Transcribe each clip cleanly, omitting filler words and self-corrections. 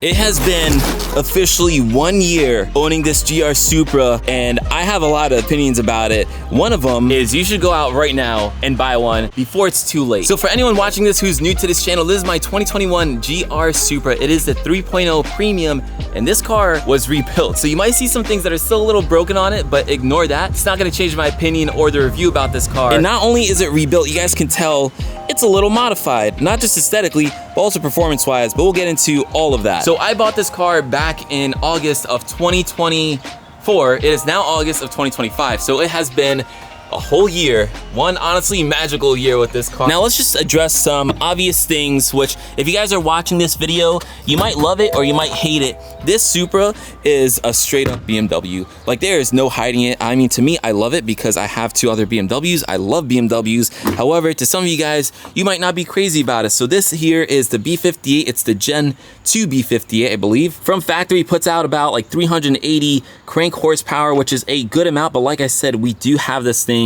It has been officially 1 year owning this GR Supra, and I have a lot of opinions about it. One of them is you should go out right now and buy one before it's too late. So for anyone watching this who's new to this channel, this is my 2021 GR Supra. It is the 3.0 Premium, and this car was rebuilt. So you might see some things that are still a little broken on it, but ignore that. It's not gonna change my opinion or the review about this car. And not only is it rebuilt, you guys can tell it's a little modified, not just aesthetically, but also performance-wise, but we'll get into all of that. So I bought this car back in August of 2024. It is now August of 2025, so it has been a whole year, one honestly magical year with this car. Now let's just address some obvious things, which if you guys are watching this video, you might love it or you might hate it. This Supra is a straight up BMW. Like, there is no hiding it. I mean, to me, I love it because I have two other BMWs. I love BMWs. However, to some of you guys, you might not be crazy about it. So this here is the B58. It's the Gen 2 B58, I believe. From factory, puts out about like 380 crank horsepower, which is a good amount. But like I said, we do have this thing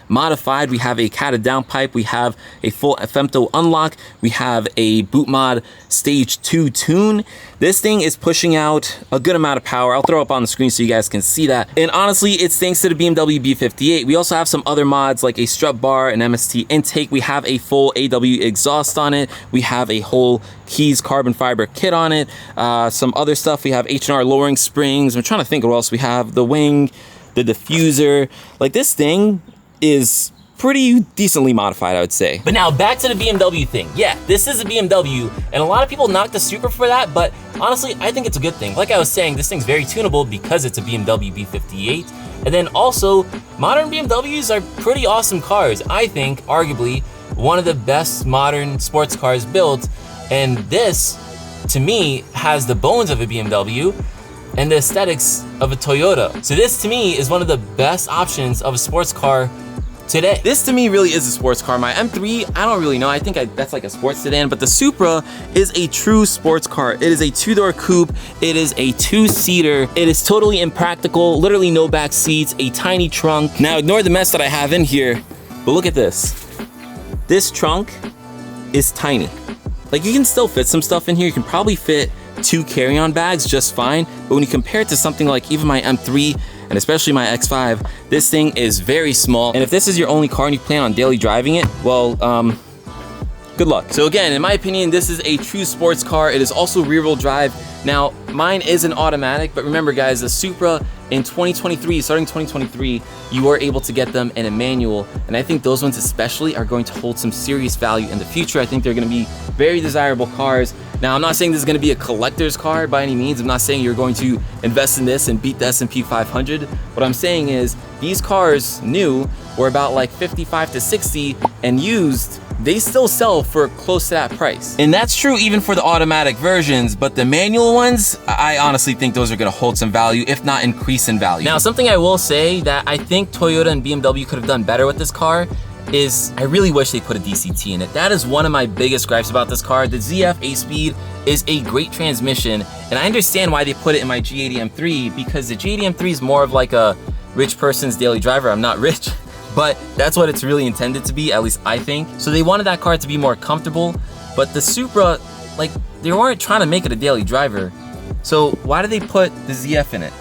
modified. We have a catted downpipe, we have a full femto unlock, we have a boot mod stage 2 tune. This thing is pushing out a good amount of power. I'll throw up on the screen so you guys can see that. And honestly, it's thanks to the BMW B58. We also have some other mods like a strut bar, an MST intake. We have a full AW exhaust on it. We have a whole keys carbon fiber kit on it. Some other stuff. We have H&R lowering springs. I'm trying to think what else we have. The wing, the diffuser. Like, this thing is pretty decently modified, I would say. But now back to the BMW thing. Yeah, this is a BMW, and a lot of people knock the Supra for that, but honestly, I think it's a good thing. Like I was saying, this thing's very tunable because it's a BMW B58. And then also, modern BMWs are pretty awesome cars. I think, arguably, one of the best modern sports cars built. And this, to me, has the bones of a BMW and the aesthetics of a Toyota. So this, to me, is one of the best options of a sports car today. This to me really is a sports car. My M3, I don't really know. I think that's like a sports sedan, but the Supra is a true sports car. It is a two-door coupe. It is a two-seater. It is totally impractical, literally no back seats, a tiny trunk. Now ignore the mess that I have in here, but look at this. This trunk is tiny. Like, you can still fit some stuff in here. You can probably fit 2 carry-on bags just fine, but when you compare it to something like even my M3 and especially my X5, this thing is very small. And if this is your only car and you plan on daily driving it, well, good luck. So again, in my opinion, this is a true sports car. It is also rear-wheel drive. Now, mine is an automatic, but remember guys, the Supra in 2023, starting 2023, you are able to get them in a manual. And I think those ones especially are going to hold some serious value in the future. I think they're gonna be very desirable cars. Now, I'm not saying this is gonna be a collector's car by any means. I'm not saying you're going to invest in this and beat the S&P 500. What I'm saying is these cars new were about like 55 to 60, and used, they still sell for close to that price. And that's true even for the automatic versions, but the manual ones, I honestly think those are gonna hold some value, if not increase in value. Now, something I will say that I think Toyota and BMW could have done better with this car is I really wish they put a DCT in it. That is one of my biggest gripes about this car. The ZF 8-speed is a great transmission, and I understand why they put it in my G80 M3, because the G80 M3 is more of like a rich person's daily driver. I'm not rich, but that's what it's really intended to be, at least I think. So they wanted that car to be more comfortable, but the Supra, like, they weren't trying to make it a daily driver. So why did they put the ZF in it?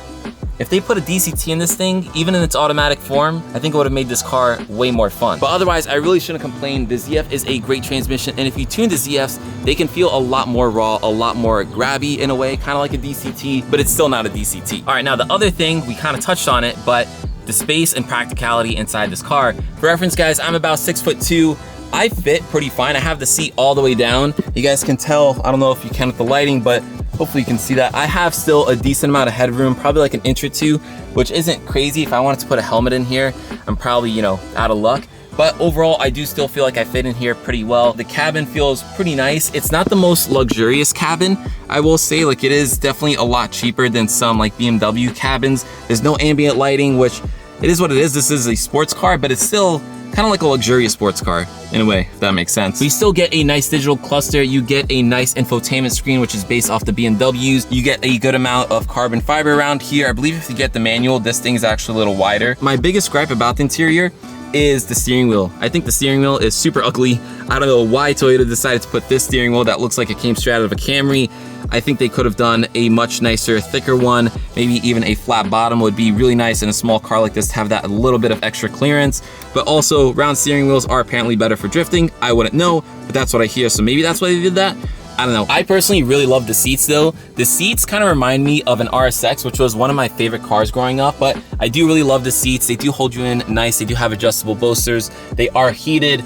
If they put a DCT in this thing, even in its automatic form, I think it would have made this car way more fun. But otherwise, I really shouldn't complain. The ZF is a great transmission, and if you tune the ZFs, they can feel a lot more raw, a lot more grabby in a way, kind of like a DCT, but it's still not a DCT. All right, now the other thing, we kind of touched on it, but the space and practicality inside this car. For reference, guys, I'm about 6'2". I fit pretty fine. I have the seat all the way down. You guys can tell, I don't know if you can with the lighting, but hopefully you can see that. I have still a decent amount of headroom, probably like an inch or two, which isn't crazy. If I wanted to put a helmet in here, I'm probably, you know, out of luck. But overall, I do still feel like I fit in here pretty well. The cabin feels pretty nice. It's not the most luxurious cabin, I will say. Like, it is definitely a lot cheaper than some like BMW cabins. There's no ambient lighting, which it is what it is. This is a sports car, but it's still kind of like a luxurious sports car in a way, if that makes sense. We still get a nice digital cluster. You get a nice infotainment screen, which is based off the BMWs. You get a good amount of carbon fiber around here. I believe if you get the manual, this thing is actually a little wider. My biggest gripe about the interior is the steering wheel. I think the steering wheel is super ugly. I don't know why Toyota decided to put this steering wheel that looks like it came straight out of a Camry. I think they could have done a much nicer, thicker one. Maybe even a flat bottom would be really nice in a small car like this to have that a little bit of extra clearance. But also, round steering wheels are apparently better for drifting. I wouldn't know, but that's what I hear. So maybe that's why they did that. I don't know. I personally really love the seats though. The seats kind of remind me of an RSX, which was one of my favorite cars growing up, but I do really love the seats. They do hold you in nice. They do have adjustable bolsters. They are heated.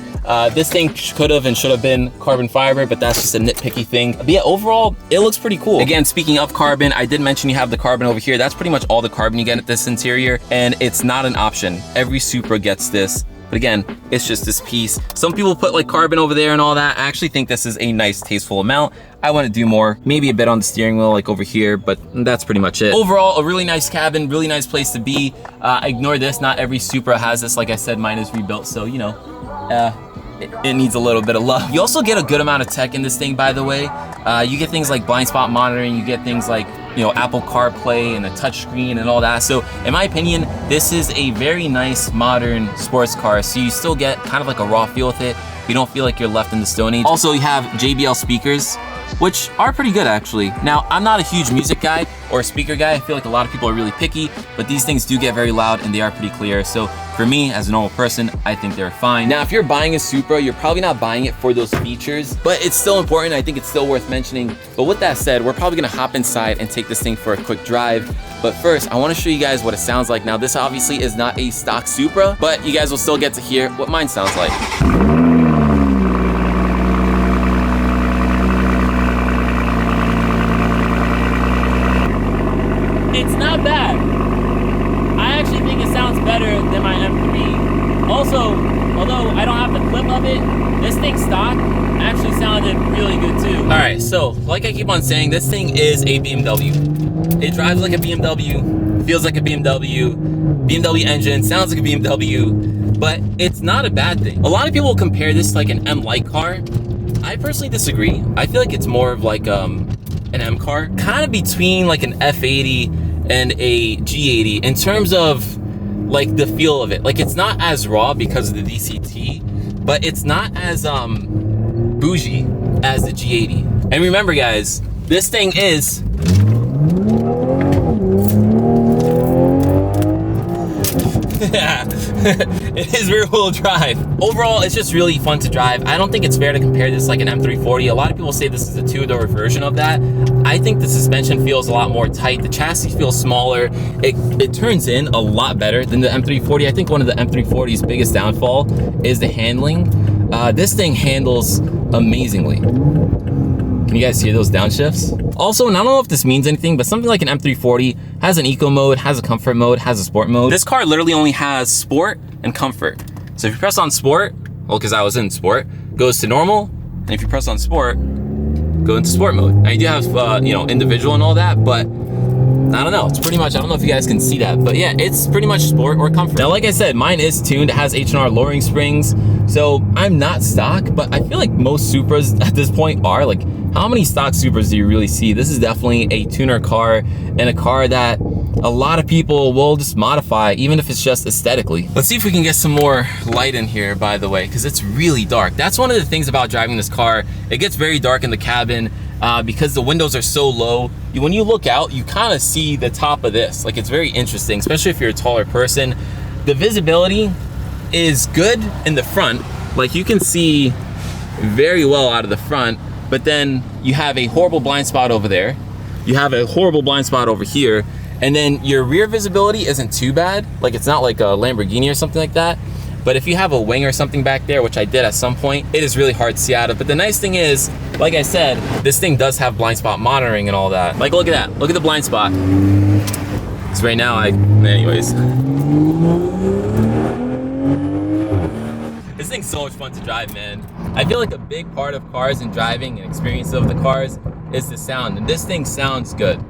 This thing could have and should have been carbon fiber, but that's just a nitpicky thing. But yeah, overall, it looks pretty cool. Again, speaking of carbon, I did mention you have the carbon over here. That's pretty much all the carbon you get at this interior, and it's not an option. Every Supra gets this. But again, it's just this piece. Some people put like carbon over there and all that. I actually think this is a nice, tasteful amount. I want to do more, maybe a bit on the steering wheel, like over here, but that's pretty much it. Overall, a really nice cabin, really nice place to be. Ignore this, not every Supra has this. Like I said, mine is rebuilt, so you know, it needs a little bit of love. You also get a good amount of tech in this thing, by the way. You get things like blind spot monitoring, you get things like, you know, Apple CarPlay and a touchscreen and all that. So in my opinion, this is a very nice modern sports car. So you still get kind of like a raw feel with it. You don't feel like you're left in the Stone Age. Also, you have JBL speakers, which are pretty good actually. Now, I'm not a huge music guy or a speaker guy. I feel like a lot of people are really picky, but these things do get very loud and they are pretty clear. So for me, as a normal person, I think they're fine. Now, if you're buying a Supra, you're probably not buying it for those features, but it's still important. I think it's still worth mentioning. But with that said, we're probably gonna hop inside and take this thing for a quick drive. But first, I wanna show you guys what it sounds like. Now, this obviously is not a stock Supra, but you guys will still get to hear what mine sounds like. It's not bad. I actually think it sounds better than my M3. Also, although I don't have the clip of it, this thing stock actually sounded really good too. All right, so like I keep on saying, this thing is a BMW. It drives like a BMW, feels like a BMW, BMW engine, sounds like a BMW, but it's not a bad thing. A lot of people compare this to like an M-like car. I personally disagree. I feel like it's more of like an M car, kind of between like an F80 and a G80 in terms of like the feel of it. Like it's not as raw because of the DCT, but it's not as bougie as the G80. And remember guys, this thing is it is rear wheel drive. Overall, it's just really fun to drive. I don't think it's fair to compare this like an M340. A lot of people say this is a two-door version of that. I think the suspension feels a lot more tight. The chassis feels smaller. It turns in a lot better than the M340. I think one of the M340's biggest downfall is the handling. This thing handles amazingly. Can you guys hear those downshifts? Also, and I don't know if this means anything, but something like an M340 has an eco mode, has a comfort mode, has a sport mode. This car literally only has sport and comfort. So if you press on sport, well, because I was in sport, goes to normal, and if you press on sport, go into sport mode. Now you do have, you know, individual and all that, but I don't know. It's pretty much, I don't know if you guys can see that, but yeah, it's pretty much sport or comfort. Now, like I said, mine is tuned. It has H&R lowering springs. So I'm not stock, but I feel like most Supras at this point are. Like, how many stock Supras do you really see? This is definitely a tuner car and a car that a lot of people will just modify, even if it's just aesthetically. Let's see if we can get some more light in here, by the way, because it's really dark. That's one of the things about driving this car. It gets very dark in the cabin because the windows are so low. When you look out, you kind of see the top of this. Like, it's very interesting, especially if you're a taller person. The visibility is good in the front. Like, you can see very well out of the front, but then you have a horrible blind spot over there. You have a horrible blind spot over here. And then your rear visibility isn't too bad. Like, it's not like a Lamborghini or something like that. But if you have a wing or something back there, which I did at some point, it is really hard to see out of. But the nice thing is, like I said, this thing does have blind spot monitoring and all that. Like, look at that. Look at the blind spot. Because right now, anyways. This thing's so much fun to drive, man. I feel like a big part of cars and driving and experience of the cars is the sound. And this thing sounds good.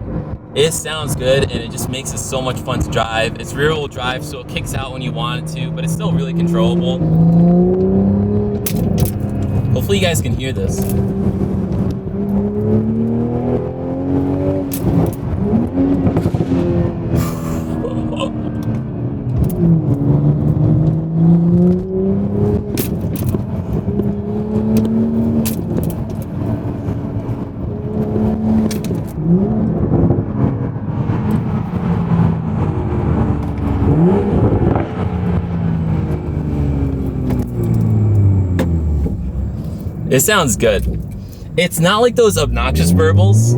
It sounds good, and it just makes it so much fun to drive. It's rear wheel drive, so it kicks out when you want it to, but it's still really controllable. Hopefully you guys can hear this. It sounds good. It's not like those obnoxious burbles.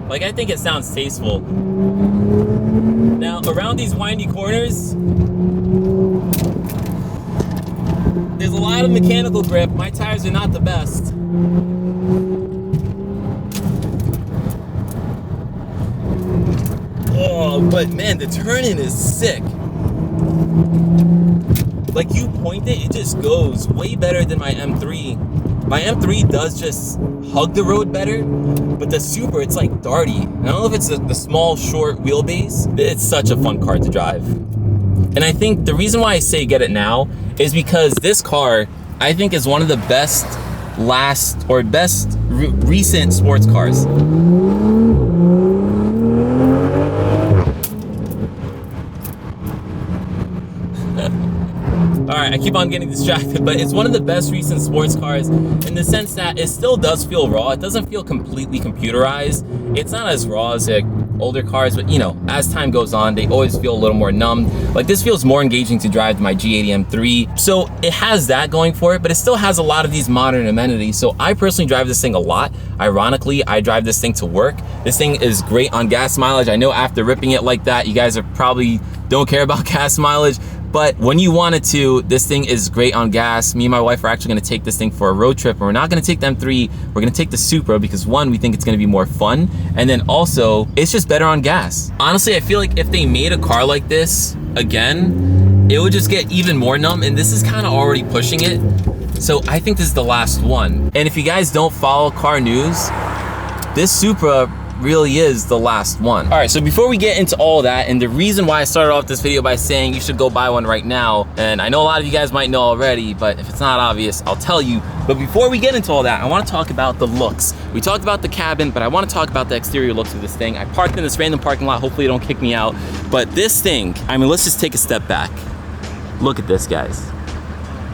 Like, I think it sounds tasteful. Now, around these windy corners, there's a lot of mechanical grip. My tires are not the best. Oh, but man, the turn-in is sick. Like, you point it, it just goes way better than my M3. My M3 does just hug the road better, but the Supra, it's like darty. I don't know if it's the small, short wheelbase, but it's such a fun car to drive. And I think the reason why I say get it now is because this car, I think, is one of the best recent sports cars. All right, I keep on getting distracted, but it's one of the best recent sports cars in the sense that it still does feel raw. It doesn't feel completely computerized. It's not as raw as like older cars, but you know, as time goes on, they always feel a little more numb. Like, this feels more engaging to drive than my G80 M3. So it has that going for it, but it still has a lot of these modern amenities. So I personally drive this thing a lot. Ironically, I drive this thing to work. This thing is great on gas mileage. I know after ripping it like that, you guys are probably don't care about gas mileage, but when you wanted to, this thing is great on gas. Me and my wife are actually gonna take this thing for a road trip, and we're not gonna take the M3, we're gonna take the Supra because one, we think it's gonna be more fun, and then also, it's just better on gas. Honestly, I feel like if they made a car like this again, it would just get even more numb, and this is kind of already pushing it. So I think this is the last one. And if you guys don't follow car news, this Supra really is the last one. All right, so before we get into all that, and the reason why I started off this video by saying you should go buy one right now, and I know a lot of you guys might know already, but if it's not obvious, I'll tell you. But before we get into all that, I want to talk about the looks. We talked about the cabin, but I want to talk about the exterior looks of this thing. I parked in this random parking lot, hopefully it don't kick me out, but this thing, I mean, let's just take a step back. Look at this, guys.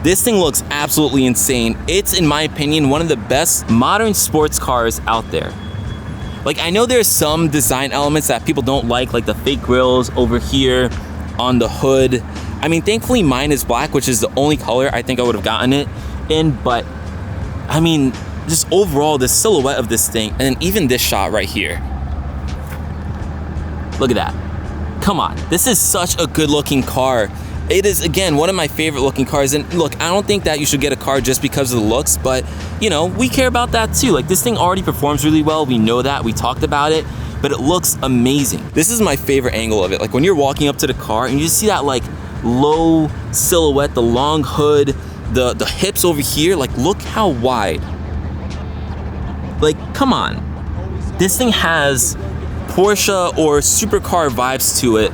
This thing looks absolutely insane. It's, in my opinion, one of the best modern sports cars out there. Like, I know there's some design elements that people don't like the fake grills over here on the hood. I mean, thankfully mine is black, which is the only color I think I would have gotten it in, but I mean, just overall, the silhouette of this thing, and even this shot right here. Look at that. Come on, this is such a good looking car. It is, again, one of my favorite looking cars. And look, I don't think that you should get a car just because of the looks, but you know, we care about that too. Like, this thing already performs really well. We know that, we talked about it, but it looks amazing. This is my favorite angle of it. Like, when you're walking up to the car and you just see that like low silhouette, the long hood, the hips over here, like look how wide. Like, come on. This thing has Porsche or supercar vibes to it.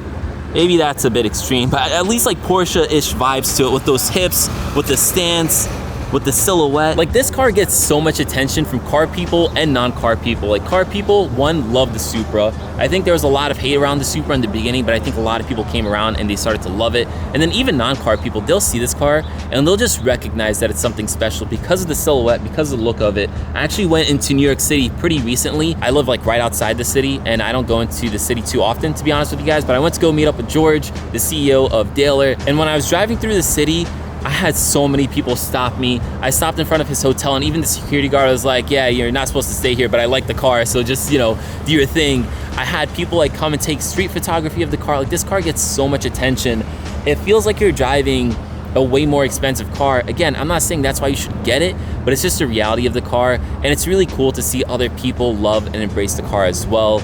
Maybe that's a bit extreme, but at least like Porsche-ish vibes to it with those hips, with the stance, with the silhouette. Like, this car gets so much attention from car people and non-car people. Like, car people, one, love the Supra. I think there was a lot of hate around the Supra in the beginning, but I think a lot of people came around and they started to love it. And then even non-car people, they'll see this car and they'll just recognize that it's something special because of the silhouette, because of the look of it. I actually went into New York City pretty recently. I live like right outside the city, and I don't go into the city too often, to be honest with you guys, but I went to go meet up with George, the CEO of Daler. And when I was driving through the city, I had so many people stop me. I stopped in front of his hotel, and even the security guard was like, yeah, you're not supposed to stay here, but I like the car, so just, you know, do your thing. I had people like come and take street photography of the car. Like, this car gets so much attention. It feels like you're driving a way more expensive car. Again, I'm not saying that's why you should get it, but it's just the reality of the car, and it's really cool to see other people love and embrace the car as well.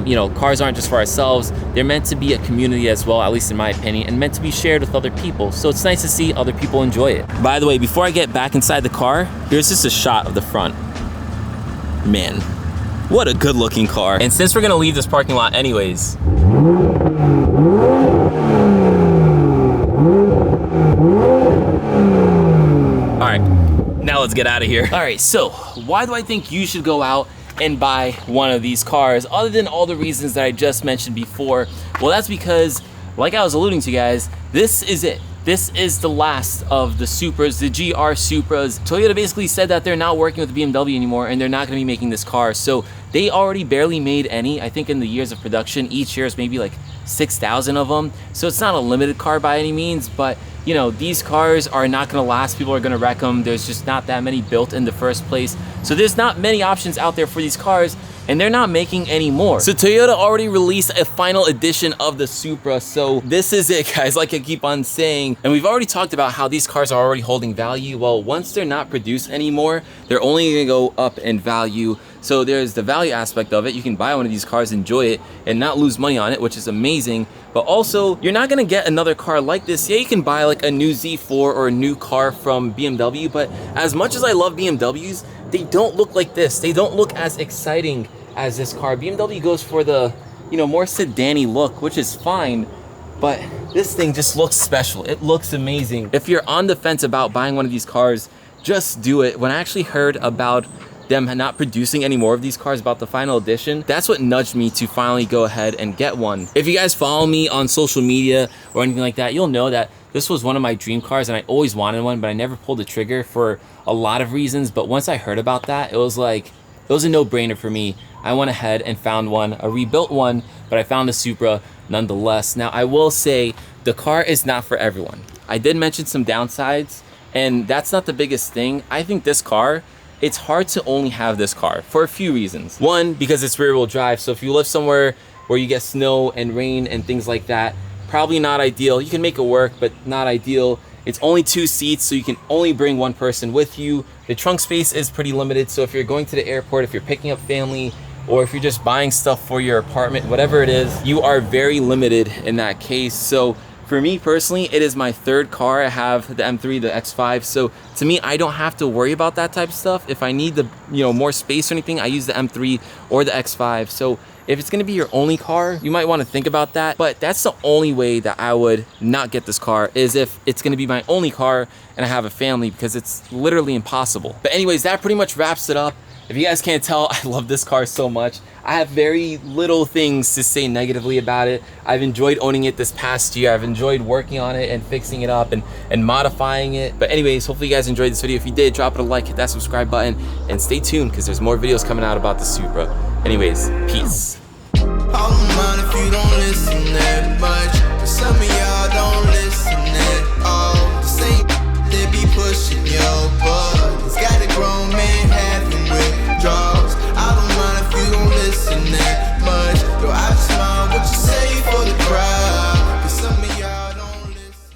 You know, cars aren't just for ourselves. They're meant to be a community as well, at least in my opinion, and meant to be shared with other people. So it's nice to see other people enjoy it. By the way, before I get back inside the car, here's just a shot of the front. Man, what a good looking car. And since we're gonna leave this parking lot anyways, all right, now let's get out of here. All right, so why do I think you should go out and buy one of these cars, other than all the reasons that I just mentioned before? Well, that's because, like I was alluding to, guys, this is it. This is the last of the Supras, the GR Supras. Toyota basically said that they're not working with BMW anymore, and they're not gonna be making this car. So They already barely made any. I think in the years of production, each year is maybe like 6,000 of them. So it's not a limited car by any means, but you know, these cars are not gonna last. People are gonna wreck them. There's just not that many built in the first place. So there's not many options out there for these cars, and they're not making any more. So Toyota already released a final edition of the Supra. So this is it, guys, like I keep on saying. And we've already talked about how these cars are already holding value. Well, once they're not produced anymore, they're only gonna go up in value. So there's the value aspect of it. You can buy one of these cars, enjoy it, and not lose money on it, which is amazing. But also, you're not gonna get another car like this. Yeah, you can buy like a new Z4 or a new car from BMW, but as much as I love BMWs, they don't look like this. They don't look as exciting as this car. BMW goes for the, you know, more sedan-y look, which is fine, but this thing just looks special. It looks amazing. If you're on the fence about buying one of these cars, just do it. When I actually heard about them not producing any more of these cars, about the final edition, that's what nudged me to finally go ahead and get one. If you guys follow me on social media or anything like that, you'll know that this was one of my dream cars and I always wanted one, but I never pulled the trigger for a lot of reasons. But once I heard about that, it was like, it was a no-brainer for me. I went ahead and found one, a rebuilt one, but I found the Supra nonetheless. Now, I will say the car is not for everyone. I did mention some downsides, and that's not the biggest thing. I think this car, it's hard to only have this car for a few reasons. One, because it's rear-wheel drive, so if you live somewhere where you get snow and rain and things like that, probably not ideal. You can make it work, but not ideal. It's only 2 seats, so you can only bring one person with you. The trunk space is pretty limited, so if you're going to the airport, if you're picking up family, or if you're just buying stuff for your apartment, whatever it is, you are very limited in that case. So for me personally, it is my 3rd car. I have the M3, the X5. So to me, I don't have to worry about that type of stuff. If I need the, you know, more space or anything, I use the M3 or the X5. So if it's gonna be your only car, you might wanna think about that. But that's the only way that I would not get this car, is if it's gonna be my only car and I have a family, because it's literally impossible. But anyways, that pretty much wraps it up. If you guys can't tell, I love this car so much. I have very little things to say negatively about it. I've enjoyed owning it this past year. I've enjoyed working on it and fixing it up and modifying it. But anyways, hopefully you guys enjoyed this video. If you did, drop it a like, hit that subscribe button, and stay tuned because there's more videos coming out about the Supra. Anyways, peace.